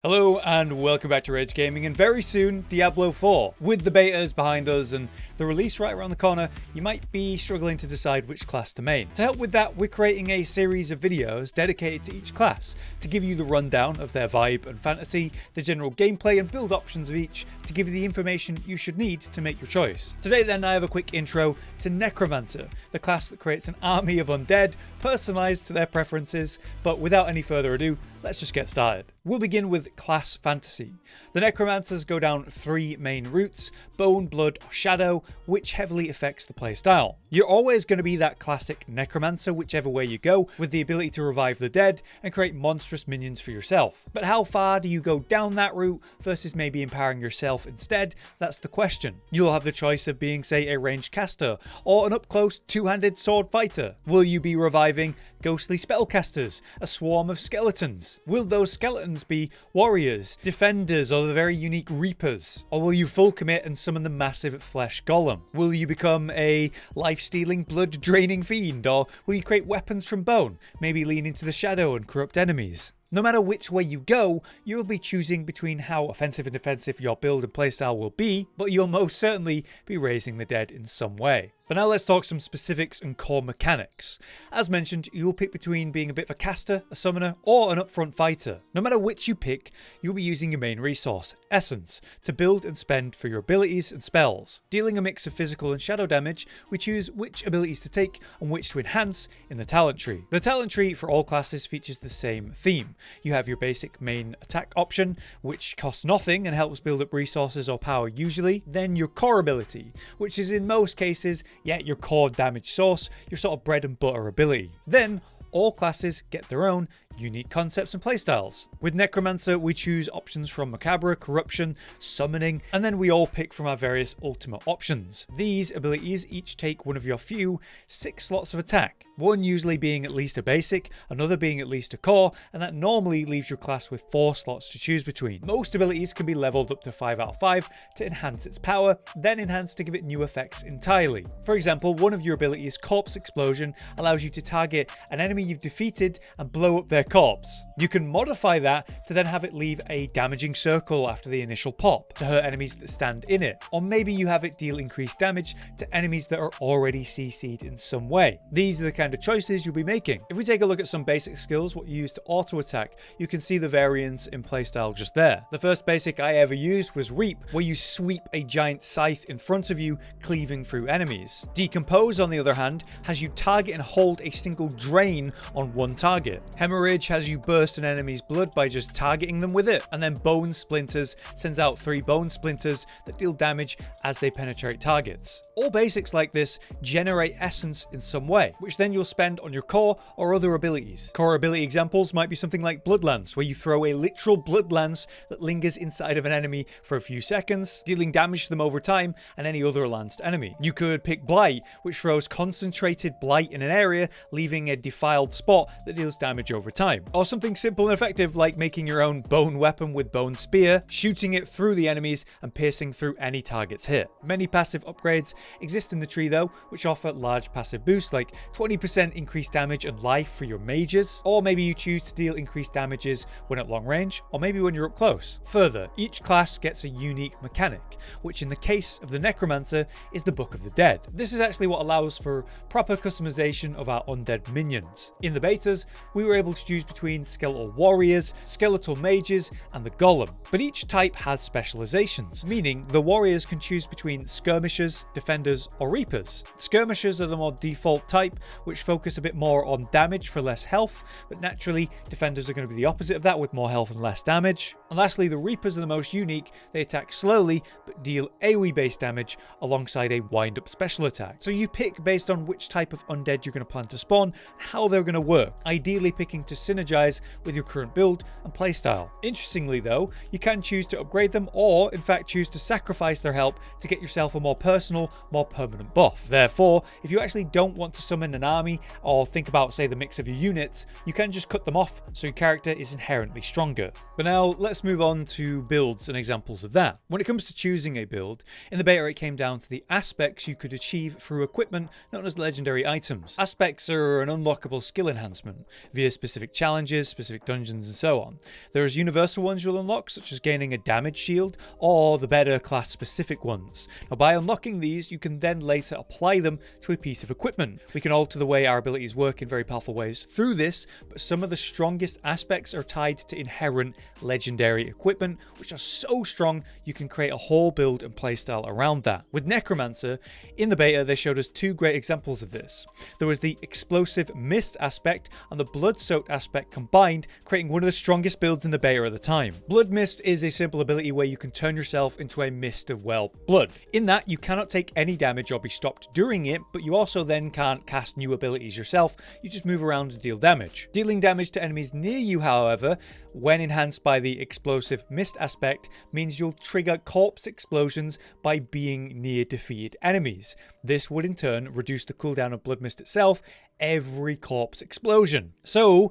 Hello and welcome back to Rage Gaming, and very soon Diablo 4. With the betas behind us and the release right around the corner, you might be struggling to decide which class to main. To help with that, we're creating a series of videos dedicated to each class to give you the rundown of their vibe and fantasy, the general gameplay and build options of each, to give you the information you should need to make your choice. Today then I have a quick intro to Necromancer, the class that creates an army of undead, personalised to their preferences, but without any further ado, let's just get started. We'll begin with class fantasy. The Necromancers go down three main routes: Bone, Blood, or Shadow, which heavily affects the playstyle. You're always going to be that classic Necromancer whichever way you go, with the ability to revive the dead and create monstrous minions for yourself. But how far do you go down that route versus maybe empowering yourself instead? That's the question. You'll have the choice of being, say, a ranged caster or an up-close two-handed sword fighter. Will you be reviving ghostly spellcasters, a swarm of skeletons? Will those skeletons be warriors, defenders, or the very unique reapers? Or will you full commit and summon the massive flesh golem? Will you become a life-stealing, blood-draining fiend, or will you create weapons from bone, maybe lean into the shadow and corrupt enemies? No matter which way you go, you'll be choosing between how offensive and defensive your build and playstyle will be, but you'll most certainly be raising the dead in some way. But now let's talk some specifics and core mechanics. As mentioned, you'll pick between being a bit of a caster, a summoner, or an upfront fighter. No matter which you pick, you'll be using your main resource, Essence, to build and spend for your abilities and spells. Dealing a mix of physical and shadow damage, we choose which abilities to take and which to enhance in the talent tree. The talent tree for all classes features the same theme. You have your basic main attack option, which costs nothing and helps build up resources or power usually. Then your core ability, which is in most cases your core damage source, your sort of bread and butter ability. Then all classes get their own unique concepts and playstyles. With Necromancer, we choose options from Macabre, Corruption, Summoning, and then we all pick from our various ultimate options. These abilities each take one of your few 6 slots of attack, one usually being at least a basic, another being at least a core, and that normally leaves your class with 4 slots to choose between. Most abilities can be leveled up to 5 out of 5 to enhance its power, then enhanced to give it new effects entirely. For example, one of your abilities, Corpse Explosion, allows you to target an enemy you've defeated and blow up their corpse. You can modify that to then have it leave a damaging circle after the initial pop to hurt enemies that stand in it, or maybe you have it deal increased damage to enemies that are already CC'd in some way. These are the kind of choices you'll be making. If we take a look at some basic skills, what you use to auto attack, you can see the variance in playstyle just there. The first basic I ever used was Reap, where you sweep a giant scythe in front of you, cleaving through enemies. Decompose, on the other hand, has you target and hold a single drain on one target. Hemorrhage has you burst an enemy's blood by just targeting them with it. And then Bone Splinters sends out 3 bone splinters that deal damage as they penetrate targets. All basics like this generate essence in some way, which then you'll spend on your core or other abilities. Core ability examples might be something like Blood Lance, where you throw a literal blood lance that lingers inside of an enemy for a few seconds, dealing damage to them over time and any other lanced enemy. You could pick Blight, which throws concentrated blight in an area, leaving a defiled spot that deals damage over time. Or something simple and effective like making your own bone weapon with Bone Spear, shooting it through the enemies and piercing through any targets hit. Many passive upgrades exist in the tree though, which offer large passive boosts like 20% increased damage and life for your mages, or maybe you choose to deal increased damages when at long range, or maybe when you're up close. Further, each class gets a unique mechanic, which in the case of the Necromancer is the Book of the Dead. This is actually what allows for proper customization of our undead minions. In the betas, we were able to choose between skeletal warriors, skeletal mages, and the golem. But each type has specializations, meaning the warriors can choose between skirmishers, defenders, or reapers. Skirmishers are the more default type, which focus a bit more on damage for less health, but naturally defenders are going to be the opposite of that with more health and less damage. And lastly, the reapers are the most unique. They attack slowly, but deal AoE based damage alongside a wind-up special attack. So you pick based on which type of undead you're going to plan to spawn and how they're going to work, ideally picking to synergize with your current build and playstyle. Interestingly though, you can choose to upgrade them or in fact choose to sacrifice their help to get yourself a more personal, more permanent buff. Therefore, if you actually don't want to summon an army or think about say the mix of your units, you can just cut them off so your character is inherently stronger. But now let's move on to builds and examples of that. When it comes to choosing a build, in the beta it came down to the aspects you could achieve through equipment known as legendary items. Aspects are an unlockable skill enhancement via specific specific challenges, specific dungeons, and so on. There's universal ones you'll unlock, such as gaining a damage shield, or the better class specific ones. Now, by unlocking these, you can then later apply them to a piece of equipment. We can alter the way our abilities work in very powerful ways through this, but some of the strongest aspects are tied to inherent legendary equipment, which are so strong you can create a whole build and playstyle around that. With Necromancer, in the beta they showed us two great examples of this. There was the explosive mist aspect and the blood-soaked aspect combined, creating one of the strongest builds in the beta at the time. Blood Mist is a simple ability where you can turn yourself into a mist of, well, blood. In that, you cannot take any damage or be stopped during it, but you also then can't cast new abilities yourself, you just move around and deal damage. Dealing damage to enemies near you, however, when enhanced by the explosive mist aspect, means you'll trigger corpse explosions by being near defeated enemies. This would in turn reduce the cooldown of Blood Mist itself every corpse explosion. So,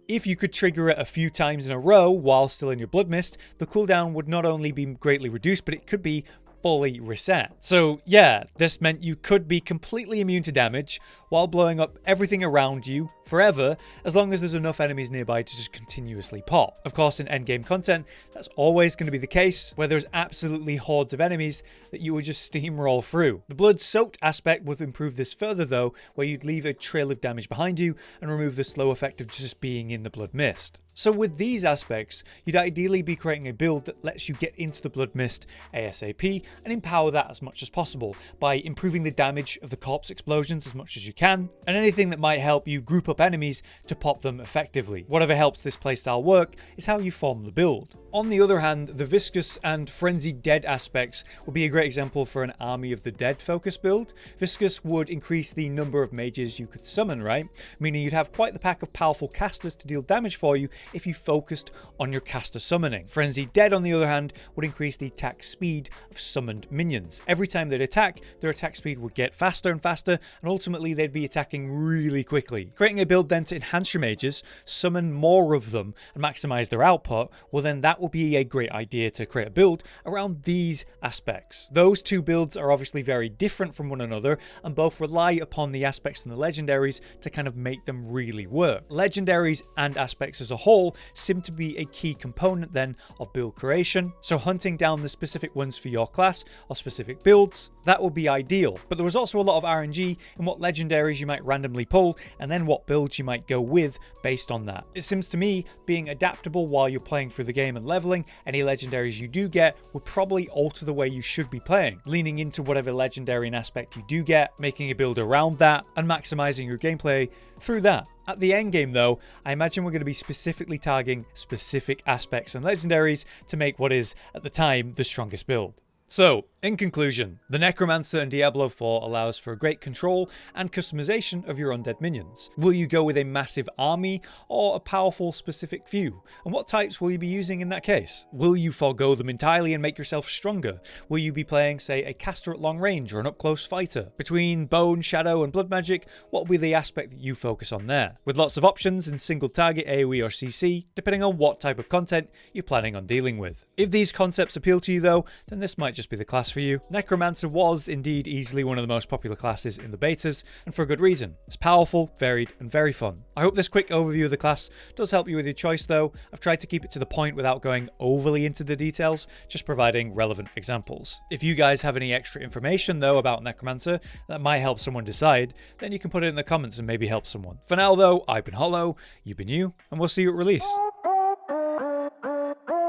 if you could trigger it a few times in a row while still in your Blood Mist, the cooldown would not only be greatly reduced, but it could be fully reset. So yeah, this meant you could be completely immune to damage while blowing up everything around you forever, as long as there's enough enemies nearby to just continuously pop. Of course, in endgame content, that's always going to be the case, where there's absolutely hordes of enemies that you would just steamroll through. The blood-soaked aspect would improve this further though, where you'd leave a trail of damage behind you and remove the slow effect of just being in the blood mist. So with these aspects, you'd ideally be creating a build that lets you get into the Blood Mist ASAP and empower that as much as possible by improving the damage of the corpse explosions as much as you can, and anything that might help you group up enemies to pop them effectively. Whatever helps this playstyle work is how you form the build. On the other hand, the Viscous and Frenzied Dead aspects would be a great example for an Army of the Dead focus build. Viscous would increase the number of mages you could summon, right? Meaning you'd have quite the pack of powerful casters to deal damage for you if you focused on your caster summoning. Frenzied Dead, on the other hand, would increase the attack speed of summoned minions. Every time they'd attack, their attack speed would get faster and faster, and ultimately they'd be attacking really quickly. Creating a build then to enhance your mages, summon more of them, and maximize their output, well then that would be a great idea to create a build around these aspects. Those two builds are obviously very different from one another, and both rely upon the aspects and the legendaries to kind of make them really work. Legendaries and aspects as a whole seem to be a key component then of build creation, so hunting down the specific ones for your class or specific builds, that would be ideal. But there was also a lot of RNG in what legendaries you might randomly pull, and then what builds you might go with based on that. It seems to me being adaptable while you're playing through the game and leveling, any legendaries you do get would probably alter the way you should be playing, leaning into whatever legendary and aspect you do get, making a build around that, and maximizing your gameplay through that. At the end game though, I imagine we're going to be specifically targeting specific aspects and legendaries to make what is, at the time, the strongest build. So, in conclusion, the Necromancer in Diablo 4 allows for great control and customization of your undead minions. Will you go with a massive army or a powerful specific few? And what types will you be using in that case? Will you forego them entirely and make yourself stronger? Will you be playing, say, a caster at long range or an up-close fighter? Between bone, shadow and blood magic, what will be the aspect that you focus on there? With lots of options in single target, AoE or CC, depending on what type of content you're planning on dealing with. If these concepts appeal to you though, then this might just be the class for you. Necromancer was indeed easily one of the most popular classes in the betas, and for a good reason. It's powerful, varied, and very fun. I hope this quick overview of the class does help you with your choice though. I've tried to keep it to the point without going overly into the details, just providing relevant examples. If you guys have any extra information though about Necromancer that might help someone decide, then you can put it in the comments and maybe help someone. For now though, I've been Hollow, you've been you, and we'll see you at release.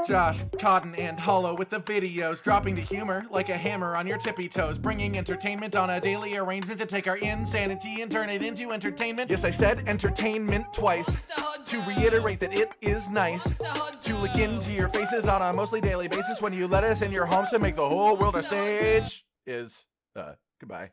Josh, Cotton, and Hollow with the videos, dropping the humor like a hammer on your tippy toes, bringing entertainment on a daily arrangement to take our insanity and turn it into entertainment. Yes, I said entertainment twice, to reiterate that it is nice to look into your faces on a mostly daily basis when you let us in your homes to make the whole world a stage. Goodbye.